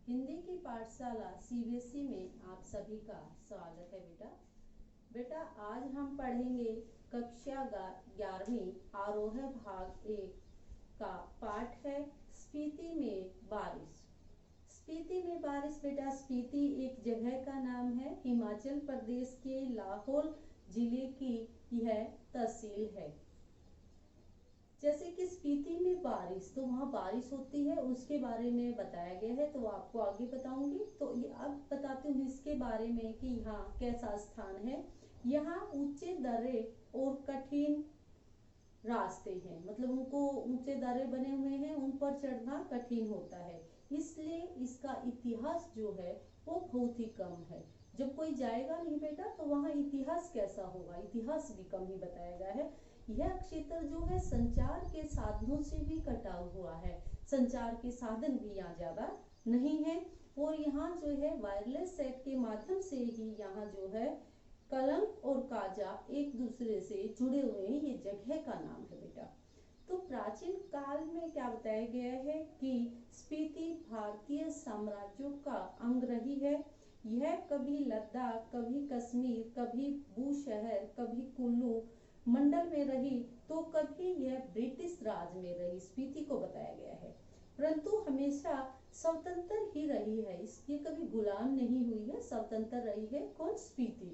हिंदी की पाठशाला सीबीएसई में आप सभी का स्वागत है बेटा। बेटा आज हम पढ़ेंगे कक्षा 11वीं आरोह भाग 1 का पाठ है स्पीति में बारिश। स्पीति में बारिश बेटा, स्पीति एक जगह का नाम है, हिमाचल प्रदेश के लाहौल जिले की यह तहसील है। जैसे कि स्पीति में बारिश, तो वहाँ बारिश होती है, उसके बारे में बताया गया है, तो आपको आगे बताऊंगी। तो ये अब बताती हूँ इसके बारे में कि यहाँ कैसा स्थान है। यहाँ ऊंचे दर्रे और कठिन रास्ते हैं, मतलब उनको ऊंचे दर्रे बने हुए हैं, उन पर चढ़ना कठिन होता है, इसलिए इसका इतिहास जो है वो बहुत ही कम है। जब कोई जाएगा नहीं बेटा तो वहाँ इतिहास कैसा होगा, इतिहास भी कम ही बताया गया है। यह क्षेत्र जो है संचार के साधनों से भी कटा हुआ है, संचार के साधन भी यहाँ ज्यादा नहीं है, और यहाँ जो है वायरलेस सेट के माध्यम से ही यहाँ जो है कलंक और काजा एक दूसरे से जुड़े हुए हैं। ये जगह का नाम है बेटा। तो प्राचीन काल में क्या बताया गया है कि स्पीति भारतीय साम्राज्यों का अंग रही है। यह कभी लद्दाख, कभी कश्मीर, कभी बूशहर, कभी कुल्लू मंडल में रही, तो कभी यह ब्रिटिश राज में रही, स्पीति को बताया गया है, परंतु हमेशा स्वतंत्र ही रही है। इसकी कभी गुलाम नहीं हुई है, स्वतंत्र रही है। कौन? स्पीति।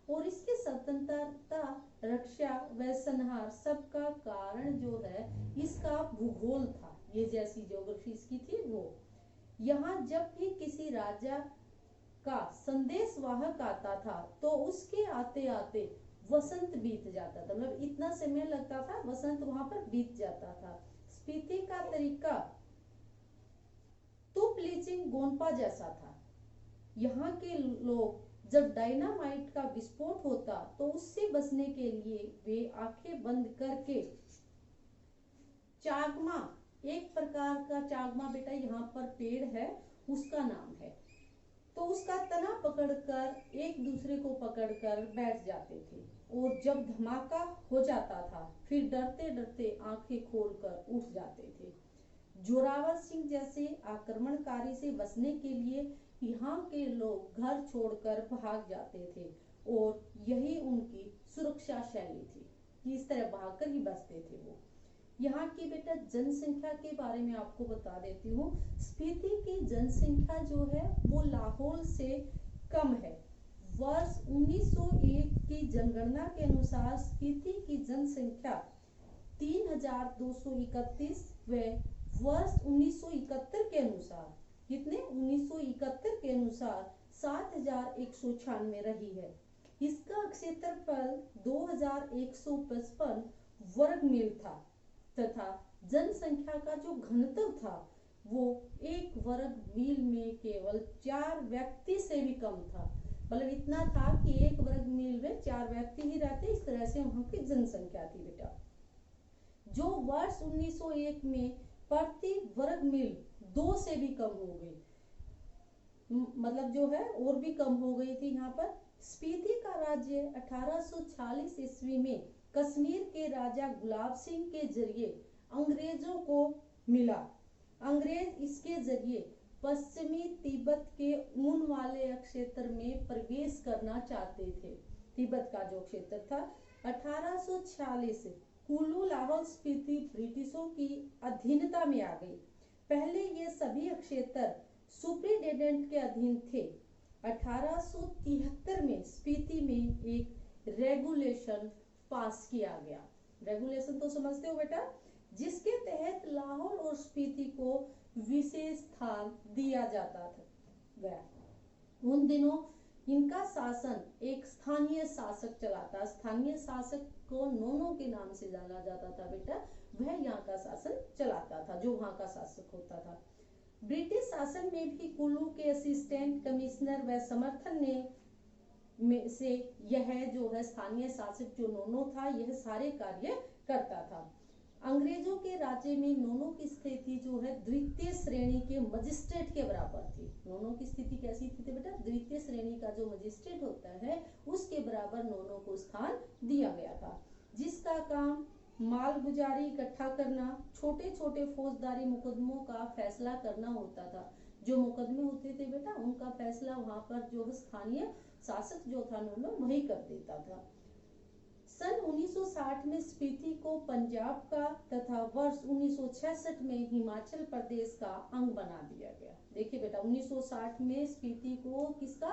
और इसकी स्वतंत्रता, रक्षा व संहार सबका कारण जो है इसका भूगोल था। ये जैसी ज्योग्राफी इसकी थी वो। यहाँ जब भी किसी राजा का संदेशवाहक आता था तो उसके आते आते वसंत बीत जाता था, मतलब इतना समय लगता था, वसंत वहां पर बीत जाता था। स्पीति का तरीका तो ब्लीचिंग गोंपा जैसा था। यहाँ के लोग जब डायनामाइट का विस्फोट होता तो उससे बचने के लिए वे आंखें बंद करके चागमा, एक प्रकार का चागमा बेटा यहाँ पर पेड़ है, उसका नाम है, तो उसका तना पकड़कर एक दूसरे को पकड़कर बैठ जाते थे, और जब धमाका हो जाता था फिर डरते डरते आंखें खोलकर उठ जाते थे। जोरावर सिंह जैसे आक्रमणकारी से बचने के लिए यहाँ के लोग घर छोड़कर भाग जाते थे, और यही उनकी सुरक्षा शैली थी कि इस तरह भागकर ही बचते थे वो। यहाँ की बेटा जनसंख्या के बारे में आपको बता देती हूँ। स्पीति की जनसंख्या जो है वो लाहौल से कम है। वर्ष 1901 की जनगणना के अनुसार स्पीति की जनसंख्या 3231 व वर्ष 1971 के अनुसार कितने 1971 के अनुसार 7196 रही है। इसका क्षेत्रफल 2155 वर्ग मील था तथा जनसंख्या का जो घनत्व था वो 1 वर्ग मील में केवल 4 व्यक्ति से भी कम था, मतलब इतना था कि 1 वर्ग मील में 4 व्यक्ति ही रहते। इस तरह से वहां की जनसंख्या थी बेटा, जो वर्ष 1901 में प्रति वर्ग मील 2 से भी कम हो गई, मतलब जो है और भी कम हो गई थी यहाँ पर। स्पीति का राज्य 1846 ईस्वी में कश्मीर के राजा गुलाब सिंह के जरिए अंग्रेजों को मिला। अंग्रेज इसके जरिए पश्चिमी तिब्बत के ऊन वाले क्षेत्र में प्रवेश करना चाहते थे। तिब्बत का जो क्षेत्र था 1846 कुल्लू लाहौल स्पीति ब्रिटिशों की अधीनता में आ गई। पहले ये सभी क्षेत्र सुप्रिटेंडेंट के अधीन थे। 1873 में स्पीति में एक रेगुलेशन पास किया गया। रेगुलेशन तो समझते हो बेटा, जिसके तहत लाहौल और स्पीति को विशेष स्थान दिया जाता था गया। उन दिनों इनका शासन एक स्थानीय शासक चलाता। स्थानीय शासक को नोनो के नाम से जाना जाता था बेटा, वह यहाँ का शासन चलाता था, जो वहां का शासक होता था। ब्रिटिश शासन में भी कुल्लू के असिस्टेंट कमिश्नर व समर्थन ने में से यह जो है स्थानीय शासक जो नोनो था यह सारे कार्य करता था। अंग्रेजों के राज्य में नोनो की स्थिति जो है द्वितीय श्रेणी के मजिस्ट्रेट के बराबर थी। नोनो की स्थिति कैसी थी बेटा? द्वितीय श्रेणी का जो मजिस्ट्रेट होता है उसके बराबर नोनो को स्थान दिया गया था, जिसका काम मालगुजारी इकट्ठा करना, छोटे छोटे फौजदारी मुकदमों का फैसला करना होता था। जो मुकदमे होते थे बेटा उनका फैसला वहां पर जो स्थानीय शासक जो था वही कर देता था। सन 1960 में स्पीति को पंजाब का तथा वर्ष 1966 में हिमाचल प्रदेश का अंग बना दिया गया। देखिए बेटा 1960 में स्पीति को किसका,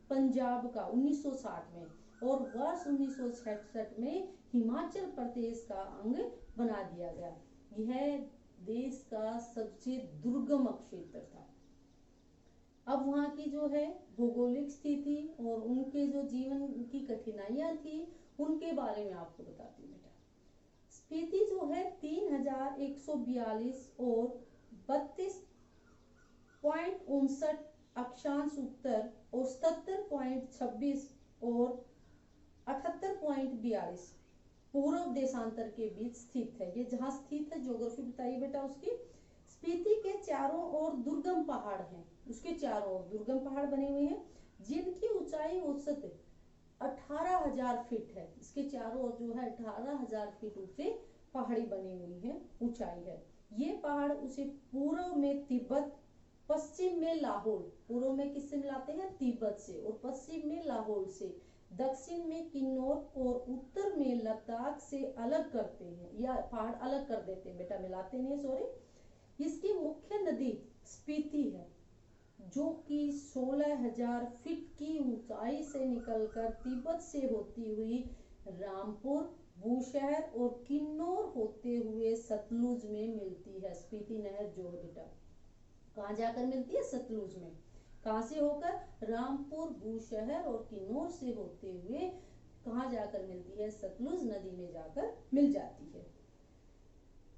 पंजाब का 1960 में, और वर्ष 1966 में हिमाचल प्रदेश का अंग बना दिया गया। यह देश का सबसे दुर्गम क्षेत्र था। अब वहाँ की जो है भौगोलिक स्थिति और उनके जो जीवन की कठिनाइयां थी उनके बारे में आपको बताती हूँ बेटा। स्पीति जो है 3142 और 32.59 अक्षांश उत्तर और 77.26 और 78.42 पूर्व देशांतर के बीच स्थित है। ये जहाँ स्थित है, ज्योग्राफी बताइए बेटा उसकी। स्पीति के चारों ओर दुर्गम पहाड़ हैं, उसके चारों ओर दुर्गम पहाड़ बने हुए हैं जिनकी ऊंचाई औसत 18,000 फीट है। इसके चारों ओर जो है 18,000 फीट ऊंचे पहाड़ी बनी हुई है, ऊंचाई है। ये पहाड़ उसे पूर्व में तिब्बत, पश्चिम में लाहौल, पूर्व में किससे मिलाते हैं, तिब्बत से, और पश्चिम में लाहौल से, दक्षिण में किन्नौर और उत्तर में लद्दाख से अलग करते हैं, या पहाड़ अलग कर देते हैं बेटा, मिलाते नहीं, सॉरी। इसकी मुख्य नदी स्पीति है जो कि 16,000 फीट की ऊंचाई से निकलकर तिब्बत से होती हुई रामपुर, बूशहर और किन्नौर होते हुए सतलुज में मिलती है। स्पीति नहर जो है बेटा कहाँ जाकर मिलती है, सतलुज में। कहाँ से होकर, रामपुर, बूशहर और किन्नौर से होते हुए कहाँ जाकर मिलती है, सतलुज नदी में जाकर मिल जाती है।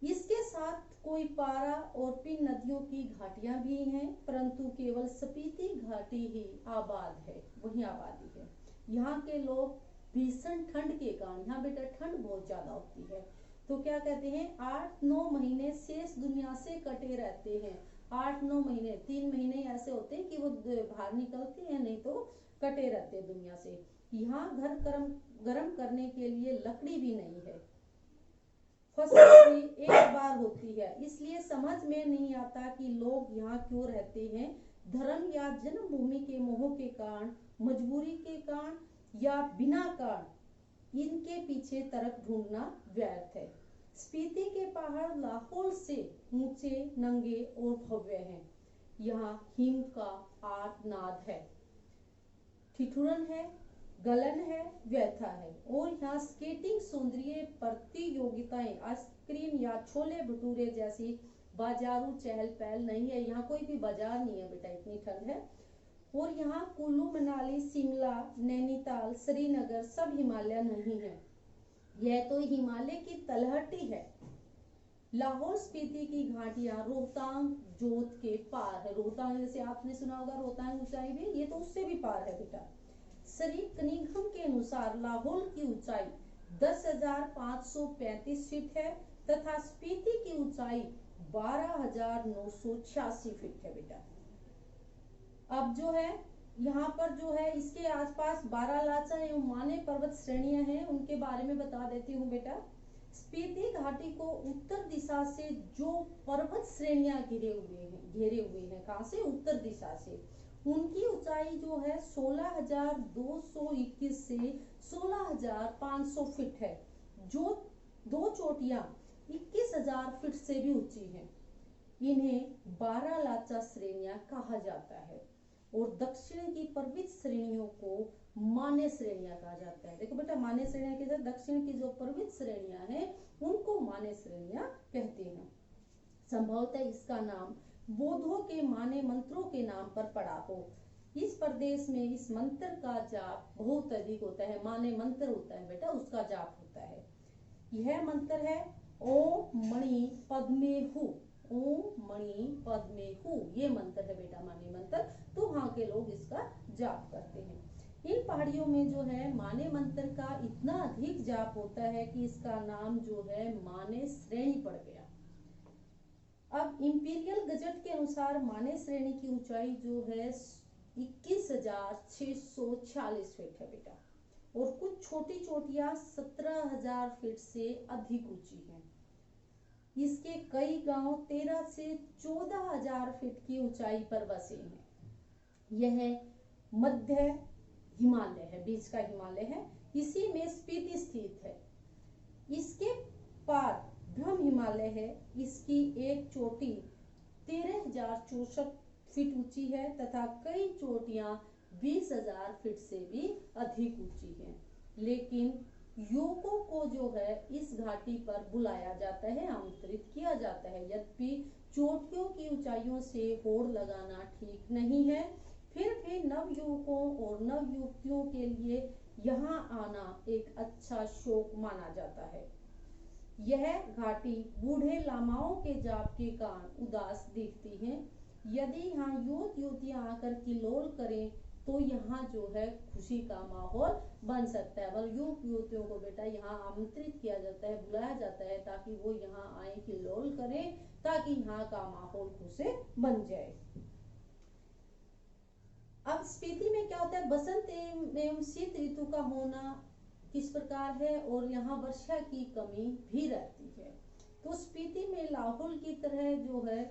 इसके साथ कोई पारा और पिन नदियों की घाटियां भी हैं, परंतु केवल स्पीति घाटी ही आबाद है, वही आबादी है। यहाँ के लोग भीषण ठंड के कारण, यहाँ बेटा ठंड बहुत ज्यादा होती है, तो क्या कहते हैं 8-9 महीने शेष दुनिया से कटे रहते हैं। 8-9 महीने, 3 महीने ऐसे होते हैं कि वो बाहर निकलते हैं, नहीं तो कटे रहते हैं दुनिया से। यहाँ घर गर्म करने के लिए लकड़ी भी नहीं है, फसल भी एक बार होती है, इसलिए समझ में नहीं आता कि लोग यहाँ क्यों रहते हैं। धर्म या जन्मभूमि के मोह के कारण, मजबूरी के कारण या बिना कारण इनके पीछे तरफ ढूंढना व्यर्थ है। स्पीति के पहाड़ लाहौल से ऊंचे, नंगे और भव्य हैं। यहाँ हिम का आर्तनाद है, ठिठुरन है, गलन है, व्यथा है, और यहाँ स्केटिंग, सौंदर्य प्रतियोगिताएं, आइसक्रीम या छोले भटूरे जैसी बाजारू चहल पहल नहीं है। यहाँ कोई भी बाजार नहीं है बेटा, इतनी ठंड है। और यहाँ कुल्लू, मनाली, शिमला, नैनीताल, श्रीनगर सब हिमालय नहीं है, यह तो हिमालय की तलहटी है। लाहौल स्पीति की घाटियां रोहतांग जोत के पार है। रोहतांग जैसे आपने सुना होगा, रोहतांग ऊंचाई भी, ये तो उससे भी पार है बेटा। श्री कनिंघम के अनुसार लाहौल की ऊंचाई 10,535 फीट है तथा स्पीति की ऊंचाई 12,986 फीट है बेटा। अब जो है यहाँ पर जो है इसके आसपास बारालाचा एवं माने पर्वत श्रेणियां हैं, उनके बारे में बता देती हूँ बेटा। स्पीति घाटी को उत्तर दिशा से जो पर्वत श्रेणियां घेरे हुए हैं, कहाँ से, उत्तर दिशा से, उनकी ऊंचाई जो है 16,221 से 16,500 फीट है, जो दो चोटियां 21,000 फीट से भी ऊंची हैं। इन्हें बारालाचा श्रेणियां कहा जाता है और दक्षिण की पर्वत श्रेणियों को माने श्रेणियां कहा जाता है। देखो बेटा, माने श्रेणियां के साथ दक्षिण की जो पर्वत श्रेणियां हैं उनको माने श्रेणियां कहते हैं। संभवतः इसका नाम बौद्धों के माने मंत्रों के नाम पर पड़ा हो। इस प्रदेश में इस मंत्र का जाप बहुत अधिक होता है, माने मंत्र होता है बेटा, उसका जाप होता है। यह मंत्र है ओम मणि पद्मे हु, ओम मणि पद्मे हु, ये मंत्र है बेटा, माने मंत्र, तो वहां के लोग इसका जाप करते हैं। इन पहाड़ियों में जो है माने मंत्र का इतना अधिक जाप होता है कि इसका नाम जो है माने श्रेणी पड़ गया। अब इंपीरियल गजट के अनुसार माने श्रेणी की ऊंचाई जो है 21,646 फीट है बेटा, और कुछ छोटी चोटियां 17,000 फीट से अधिक ऊंची हैं। इसके कई गांव 13 से 14,000 फीट की ऊंचाई पर बसे हैं। यह मध्य हिमालय है, बीच का हिमालय है, इसी में स्पीति स्थित है। इसके पार ब्रह्म हिमालय है, इसकी एक चोटी 13,064 फीट ऊंची है तथा कई चोटियां 20,000 फीट से भी अधिक ऊंची हैं। लेकिन युवकों को जो है इस घाटी पर बुलाया जाता है, आमंत्रित किया जाता है। यद्यपि चोटियों की ऊंचाइयों से होड़ लगाना ठीक नहीं है, फिर भी नव युवकों और नव युवतियों के लिए यहाँ आना एक अच्छा शौक माना जाता है। यह घाटी बूढ़े लामाओं के जाप के कारण उदास दिखती है। यदि यहाँ युवक युवतियां आकर किलोल करें तो यहाँ जो है खुशी का माहौल बन सकता है। और युवक युवतियों को बेटा यहाँ आमंत्रित किया जाता है, बुलाया जाता है ताकि वो यहाँ आए, किलोल करें, ताकि यहाँ का माहौल खुशे बन जाए। अब स्पीति में क्या होता है, बसंत एवं शीत ऋतु का होना किस प्रकार है और यहाँ वर्षा की कमी भी रहती है। तो स्पीति में लाहौल की तरह जो है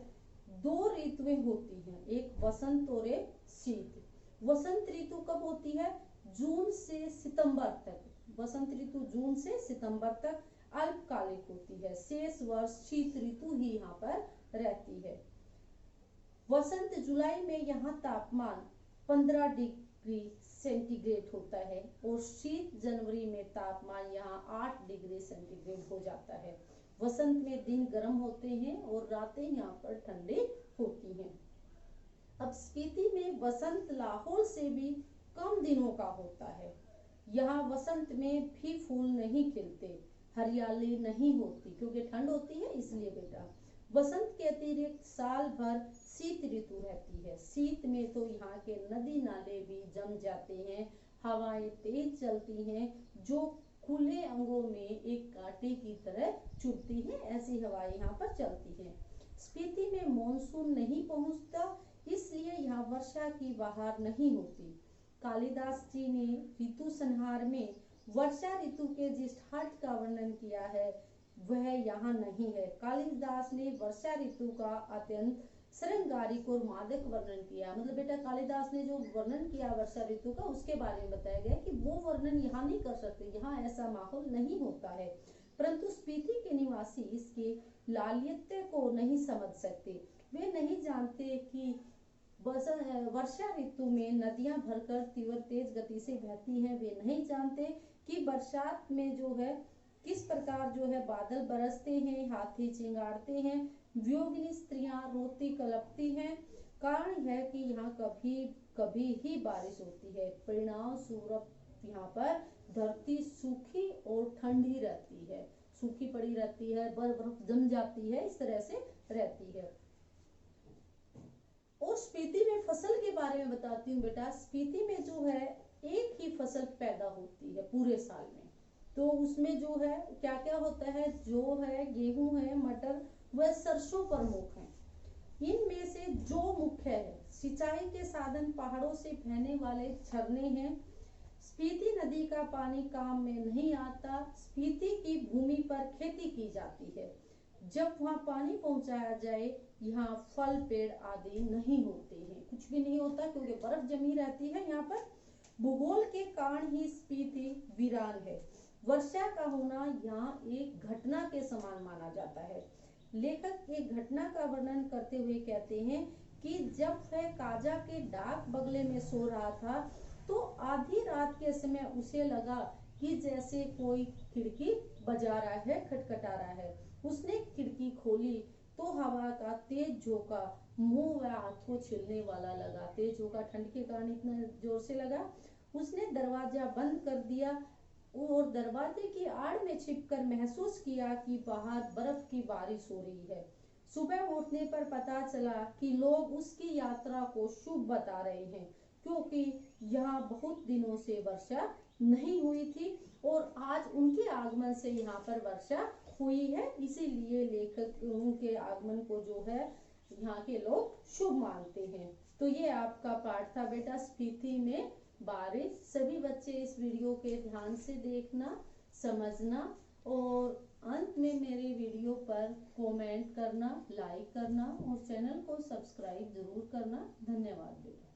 2 ऋतुएं होती हैं, एक वसंत और एक शीत। वसंत ऋतु कब होती है, जून से सितंबर तक। वसंत ऋतु जून से सितंबर तक अल्पकालिक होती है, शेष वर्ष शीत ऋतु ही यहाँ पर रहती है। वसंत जुलाई में यहाँ तापमान 15 डिग्री सेंटीग्रेड होता है और शीत जनवरी में तापमान यहाँ 8 डिग्री सेंटीग्रेड हो जाता है। वसंत में दिन गर्म होते हैं और रातें यहाँ पर ठंडी होती हैं। अब स्पीति में वसंत लाहौल से भी कम दिनों का होता है। यहाँ वसंत में भी फूल नहीं खिलते, हरियाली नहीं होती क्योंकि ठंड होती है, इसलिए बेटा। वसंत के अतिरिक्त साल भर शीत ऋतु रहती है। शीत में तो यहाँ के नदी नाले भी जम जाते हैं, हवाएं तेज चलती हैं जो खुले अंगों में एक कांटे की तरह चुभती हैं, ऐसी हवाएं यहाँ पर चलती हैं। स्पीति में मॉनसून नहीं पहुंचता, इसलिए यहाँ वर्षा की बहार नहीं होती। कालिदास जी ने ऋतु संहार में वर्षा ऋतु के जिस हट का वर्णन किया है वह यहाँ नहीं है। कालिदास ने वर्षा ऋतु का अत्यंत श्रृंगारिक और मादक वर्णन किया। मतलब बेटा कालिदास ने जो वर्णन किया वर्षा ऋतु का, उसके बारे में बताया गया कि वो वर्णन यहाँ नहीं कर सकते, यहाँ ऐसा माहौल नहीं होता है। परंतु स्पीति के निवासी इसके लालित्य को नहीं समझ सकते। वे नहीं जानते कि वर्षा ऋतु में नदियां भरकर तीव्र तेज गति से बहती हैं। वे नहीं जानते कि बरसात में जो है किस प्रकार जो है बादल बरसते हैं, हाथी चिंगारते हैं, वियोगिनी स्त्रियां रोती कलपती हैं। कारण है कि यहाँ कभी कभी ही बारिश होती है। परिणाम स्वरूप यहाँ पर धरती सूखी और ठंडी रहती है, सूखी पड़ी रहती है, बर्फ जम जाती है, इस तरह से रहती है। और स्पीति में फसल के बारे में बताती हूँ बेटा। स्पीति में जो है एक ही फसल पैदा होती है पूरे साल में, तो उसमें जो है क्या क्या होता है, जो है गेहूं है, मटर व सरसों प्रमुख है। इनमें से जो मुख्य है, सिंचाई के साधन पहाड़ों से बहने वाले झरने हैं। स्पीति नदी का पानी काम में नहीं आता। स्पीति की भूमि पर खेती की जाती है। जब वहां पानी पहुंचाया जाए, यहाँ फल पेड़ आदि नहीं होते हैं, कुछ भी नहीं होता क्योंकि बर्फ जमी रहती है। यहाँ पर भूगोल के कारण ही स्पीति वीरान है। वर्षा का होना यहाँ एक घटना के समान माना जाता है। लेखक एक घटना का वर्णन करते हुए कहते हैं कि जब वह काजा के डाक बंगले में सो रहा था तो आधी रात के समय उसे लगा कि जैसे कोई खिड़की बजा रहा है, खटखटा रहा है। उसने खिड़की खोली तो हवा का तेज झोंका मुंह व हाथ को छिलने वाला लगा। तेज झोंका ठंड के कारण इतना जोर से लगा। उसने दरवाजा बंद कर दिया और दरवाजे की आड़ में छिपकर महसूस किया कि बाहर बर्फ की बारिश हो रही है। सुबह उठने पर पता चला कि लोग उसकी यात्रा को शुभ बता रहे हैं, क्योंकि यहाँ बहुत दिनों से वर्षा नहीं हुई थी और आज उनके आगमन से यहाँ पर वर्षा हुई है। इसीलिए लेखक उनके आगमन को जो है यहाँ के लोग शुभ मानते हैं। तो ये आपका पाठ था बेटा, स्पीति में बारिश। सभी बच्चे इस वीडियो के ध्यान से देखना, समझना और अंत में मेरे वीडियो वीडियो पर कमेंट करना, लाइक करना और चैनल को सब्सक्राइब जरूर करना। धन्यवाद बेटा।